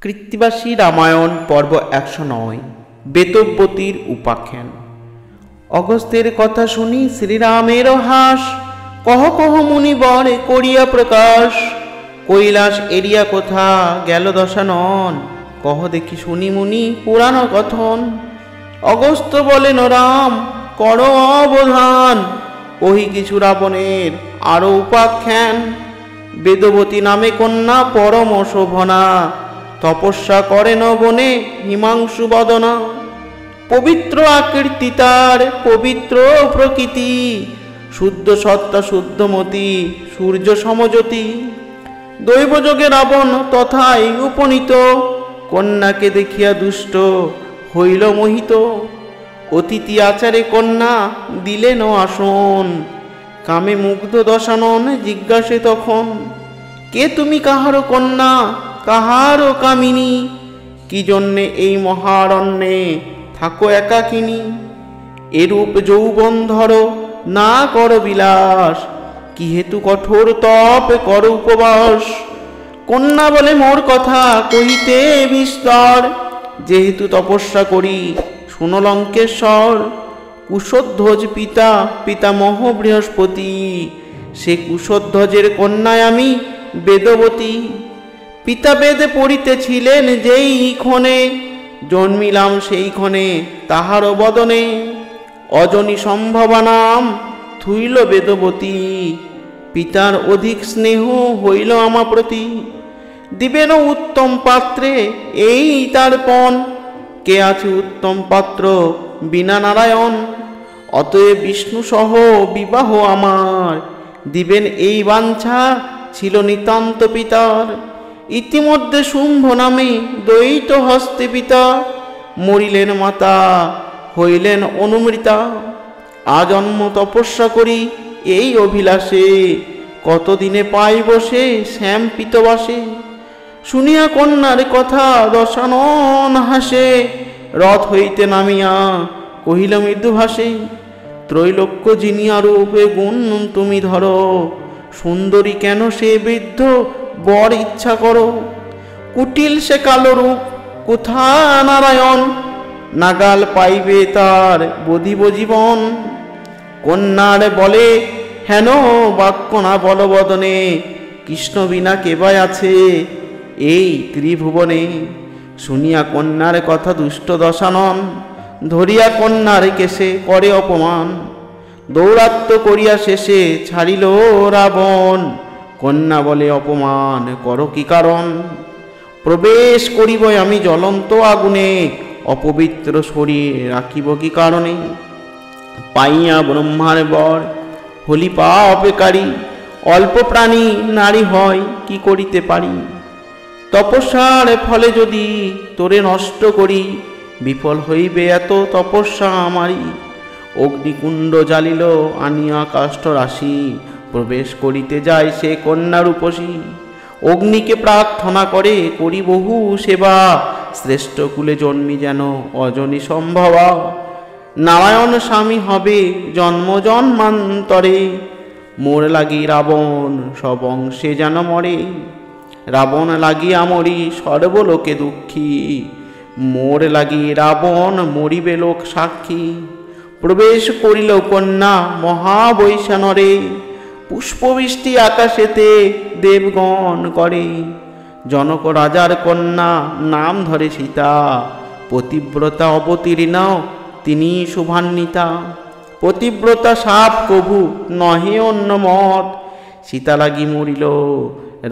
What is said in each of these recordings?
কৃত্তিবাসী রামায়ণ পর্ব 109 বেদব্যতীর উপাখ্যান। অগস্ত্যের কথা শুনি শ্রীরামের হাস, কহ কহ মুনিবর করিয়া প্রকাশ। কৈলাস এরিয়া কোথা গেল দশানন, কহ দেখি শুনি মুনি পুরাণ কথন। অগস্ত্য বলেন রাম কর অবধান, কহি কিছু রাবণের আরো উপাখ্যান। বেদবতী নামে কন্যা পরম শোভনা, তপস্যা করেন বনে হিমাংশু বদনা। পবিত্র আকৃতি তার পবিত্র প্রকৃতি, শুদ্ধ সত্তা শুদ্ধমতি সূর্য সমজ্যোতি। দৈবযোগে রাবণ তথায় উপনীত, কন্যাকে দেখিয়া দুষ্ট হইল মোহিত। অতিথি আচারে কন্যা দিলেন আসন, কামে মুগ্ধ দশানন জিজ্ঞাসে তখন। কে তুমি কাহার কন্যা কাহার কামিনী, কি জন্যে এই মহারণ্যে থাকো একাকিনী। এরূপ যৌবন ধরো না কর বিলাস, কি হেতু কঠোর তপ কর উপবাস। কন্যা বলে মোর কথা কহিতে বিস্তর, যেহেতু তপস্যা করি শুনো লঙ্কেশ্বর। কুশধ্বজ পিতা পিতামহ বৃহস্পতি, সে কুশধ্বজের কন্যায় আমি বেদবতী। পিতা বেদে পড়িতেছিলেন যেই ক্ষণে, জন্মিলাম সেই ক্ষণে তাহার বদনে। অজনী সম্ভবা নাম থুইল বেদবতী, পিতার অধিক স্নেহ হইল আমা প্রতি। দিবেন উত্তম পাত্রে এই তার পণ, কে আছে উত্তম পাত্র বিনা নারায়ণ। অতএব বিষ্ণু সহ বিবাহ আমার, দিবেন এই বাঞ্ছা ছিল নিতান্ত পিতার। ইতিমধ্যে শুম্ভ নামে দ্বৈত হস্তে পিতা, মরিলেন মাতা হইলেন অনুমৃতা। আজন্ম তপস্যা করি এই অভিলাষে, কতদিনে পাই বসে শ্যাম পিতবাসে। শুনিয়া কন্যার কথা দশানন হাসে, রথ হইতে নামিয়া কহিল মৃদুভাষে। ত্রৈলোক্য জিনিয়া রূপে গুণ তুমি ধরো, সুন্দরী কেন সে বৃদ্ধ বর ইচ্ছা করো। কুটিল সে কালো রূপ কোথা নারায়ণ, নাগাল পাইবে তার বধিব জীবন। কন্যার বলে হেন বাক্য না বলবদনে, কৃষ্ণ বিনা কেবাই আছে এই ত্রিভুবনে। শুনিয়া কন্যার কথা দুষ্ট দশানন, ধরিয়া কন্যার কেশে করে অপমান। দৌরাত্ম্য করিয়া শেষে ছাড়িল রাবণ, কন্যা বলে অপমান করো কি কারণ। প্রবেশ করিব আমি জ্বলন্ত আগুনে, অপবিত্র শরীর রাখিব কি কারণে। পাইয়া ব্রহ্মার বর হলি পাপকারী, অল্প প্রাণী নারী হয় কি করিতে পারি। তপস্যার ফলে যদি তোরে নষ্ট করি, বিফল হইবে এত তপস্যা আমারি। অগ্নিকুণ্ড জ্বালিল আনিয়া কাষ্ঠ রাশি, প্রবেশ করিতে যায় সে কন্যা রূপসী। অগ্নিকে প্রার্থনা করে করি বহু সেবা, শ্রেষ্ঠ কুলে জন্মি যেন অজনী সম্ভবা। নারায়ণ স্বামী হবে জন্ম জন্মান্তরে, মোর লাগি রাবণ সব অংশে যেন মরে। রাবণ লাগিয়া মরি সর্বলোকে দুঃখী, মোর লাগি রাবণ মরিবে লোক সাক্ষী। প্রবেশ করিল কন্যা মহাবৈশানরে, পুষ্পবৃষ্টি আকাশেতে দেবগণ করে। জনক রাজার কন্যা নাম ধরে সীতা, পতিব্রতা অবতীর্ণা তিনি শুভান্বিতা। পতিব্রতা সাপ কভু নহে অন্য মত, সীতা লাগি মরিল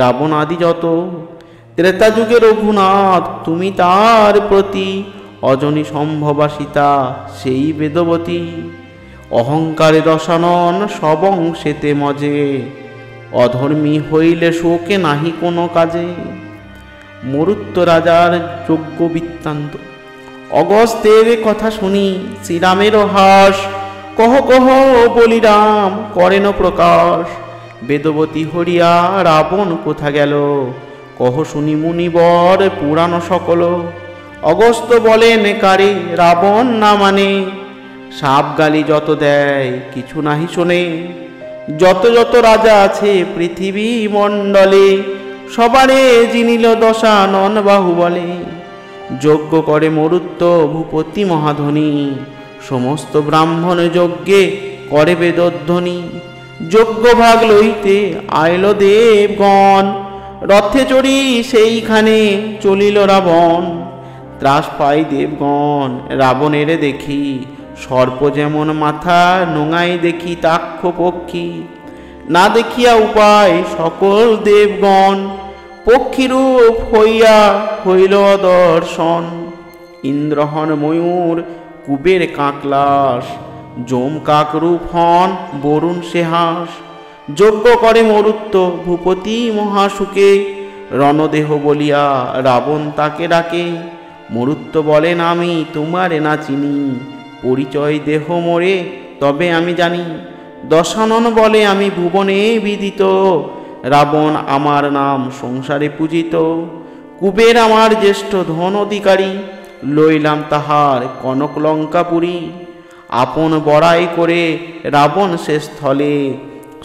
রাবণ আদি যত। ত্রেতা যুগে রঘুনাথ তুমি তার প্রতি, অজনী সম্ভবা সীতা সেই বেদবতী। অহংকারে দশানন সব অংশেতে মজে, অধর্মী হইলে শোকে নাহি কোনো কাজে। মরুত্ব রাজার যজ্ঞ বৃত্তান্ত। অগস্ত্যের কথা শুনি শ্রীরামের হাস, কহ কহ বলিরাম করেন প্রকাশ। বেদবতী হরিয়া রাবণ কোথা গেল, কহ শুনি মুনিবর পুরাণ সকল। অগস্ত্য বলেন কারে রাবণ না মানে, সাপ গালি যত দেয় কিছু নাহি শোনে। যত যত রাজা আছে পৃথিবী মণ্ডলে, সবারে জিনিল দশানন বাহু বলে। যজ্ঞ করে মরুত্ব ভূপতি মহাধনী, সমস্ত ব্রাহ্মণ যজ্ঞে করে বেদধ্বনি। যজ্ঞ ভাগ লইতে আইল দেবগণ, রথে চড়ি সেইখানে চলিল রাবণ। ত্রাস পাই দেবগণ রাবণের দেখি, সর্প যেমন মাথা নোঙাই দেখি তাক্ষ পক্ষী। না দেখিয়া উপায় সকল দেবগণ, পক্ষীরূপ হইয়া হইল দর্শন। ইন্দ্রহন ময়ূর কুবের কাকলাস, যম কাকরূপ হন বরুণ সে হাস। যজ্ঞ করে মরুত্ব ভূপতি মহাসুকে, রণদেহ বলিয়া রাবণ তাকে ডাকে। মরুত্ব বলেন আমি তোমারে না চিনি, পরিচয় দেহ মোরে তবে আমি জানি। দশানন বলে আমি ভুবনে বিদিত, রাবণ আমার নাম সংসারে পূজিত। কুবের আমার জ্যেষ্ঠ ধন অধিকারী, লইলাম তাহার কনক লঙ্কাপুরী। আপন বড়াই করে রাবণ সে স্থলে,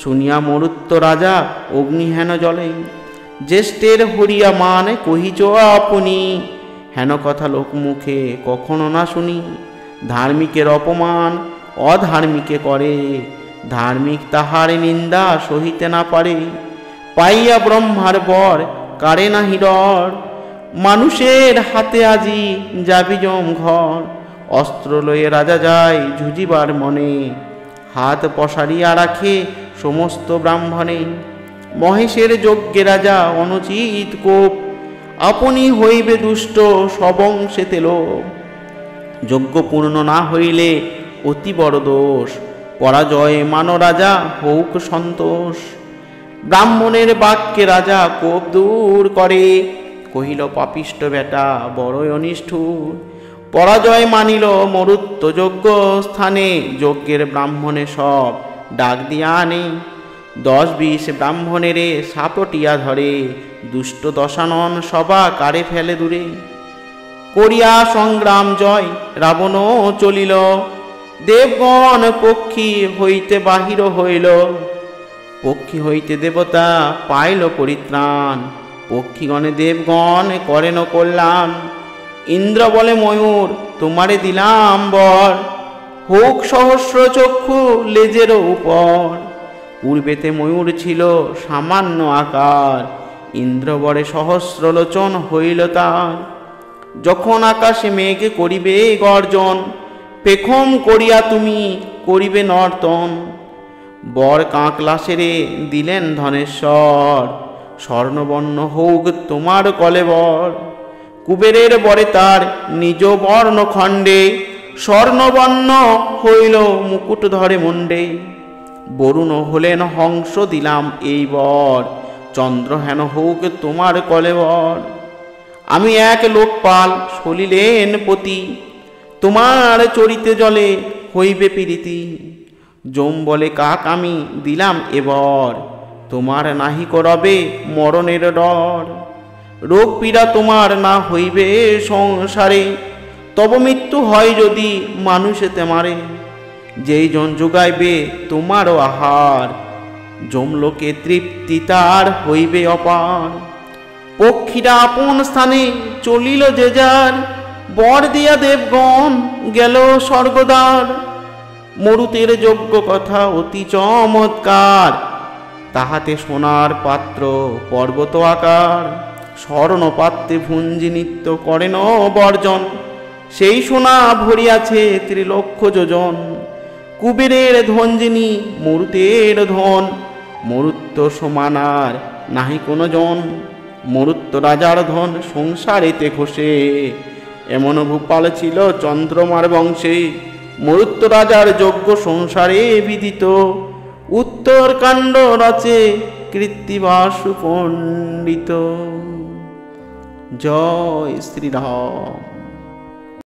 শুনিয়া মরুত্ব রাজা অগ্নি হেন জলে। জ্যেষ্ঠের হরিয়া মান কহিচ আপনি, হেন কথা লোক মুখে কখনো না শুনি। ধার্মিকের অপমান অধার্মিকে করে, ধার্মিক তাহার নিন্দা সহিতে না পারে। পাইয়া ব্রহ্মার বর কারে না হিরর, মানুষের হাতে আজি যাবি জম ঘর। অস্ত্র লয়ে রাজা যায় ঝুঁজিবার মনে, হাত পসারিয়া রাখে সমস্ত ব্রাহ্মণে। মহেশের যজ্ঞে রাজা অনুচিত কোপ, আপনি হইবে দুষ্ট সবংশেতে লোভ। যজ্ঞ পূর্ণ না হইলে অতি বড় দোষ, পরাজয় মান রাজা হউক সন্তোষ। ব্রাহ্মণের বাক্যে রাজা কোপ দূর করে, কহিল পাপিষ্ট বেটা বড়ই অনিষ্ঠুর। পরাজয় মানিল মরুত্ব যজ্ঞ স্থানে, যজ্ঞের ব্রাহ্মণে সব ডাক দিয়া আনে। 10-20 ব্রাহ্মণেরে সাপটিয়া ধরে, দুষ্ট দশানন সবা কারে ফেলে দূরে। করিয়া সংগ্রাম জয় রাবণ চলিল, দেবগণ পক্ষী হইতে বাহির হইল। পক্ষী হইতে দেবতা পাইল পরিত্রাণ, পক্ষীগণে দেবগণ করেন কল্যাণ। ইন্দ্র বলে ময়ূর তোমারে দিলাম বর, হোক সহস্র চক্ষু লেজের উপর। পূর্বেতে ময়ূর ছিল সামান্য আকার, ইন্দ্র বরে সহস্র লোচন হইল তার। যখন আকাশে মেঘ করিবে গর্জন, পেখম করিয়া তুমি করিবে নর্তন। বর কাঁকলাসেরে দিলেন ধনেশ্বর, স্বর্ণবর্ণ হোক তোমার কলেবর। কুবেরের বরে তার নিজ বর্ণখণ্ডে, স্বর্ণবর্ণ হইল মুকুট ধরে মুণ্ডে। বরুণ হলেন হংস দিলাম এই বর, চন্দ্র হেন হোক তোমার কলেবর। আমি এক লোকপাল সলিলেন পতি, তোমার চরিতে জলে হইবে প্রীতি। যম বলে কাক আমি দিলাম এবর, তোমার নাহি করবে মরণের ডর। রোগ পীড়া তোমার না হইবে সংসারে, তব মৃত্যু হয় যদি মানুষেতে মারে। যেই জন যোগাইবে তোমারও আহার, যমলোকে তৃপ্তি তার হইবে অপার। পক্ষীরা আপন স্থানে চলিল যে যার, বর দিয়া দেবগণ গেল স্বর্গদ্বার। মরুতের যজ্ঞ কথা অতি চমৎকার, তাহাতে সোনার পাত্র পর্বত আকার। স্বর্ণ পাত্রে ভুঞ্জি নিত্য করেন বর্জন, সেই সোনা ভরিয়াছে 3 লক্ষ যোজন। কুবেরের ধন যিনি মরুতের ধন, মরুত্ব সমানার নাহি কোনো জন। মরুত্ব রাজার ধন সংসারেতে ঘষে, এমন ভূপাল ছিল চন্দ্রমার বংশে। মরুত্ব রাজার যজ্ঞ সংসারে বিদিত, উত্তর কাণ্ড রচে কৃত্তিবাসু পণ্ডিত। জয় শ্রীরাম।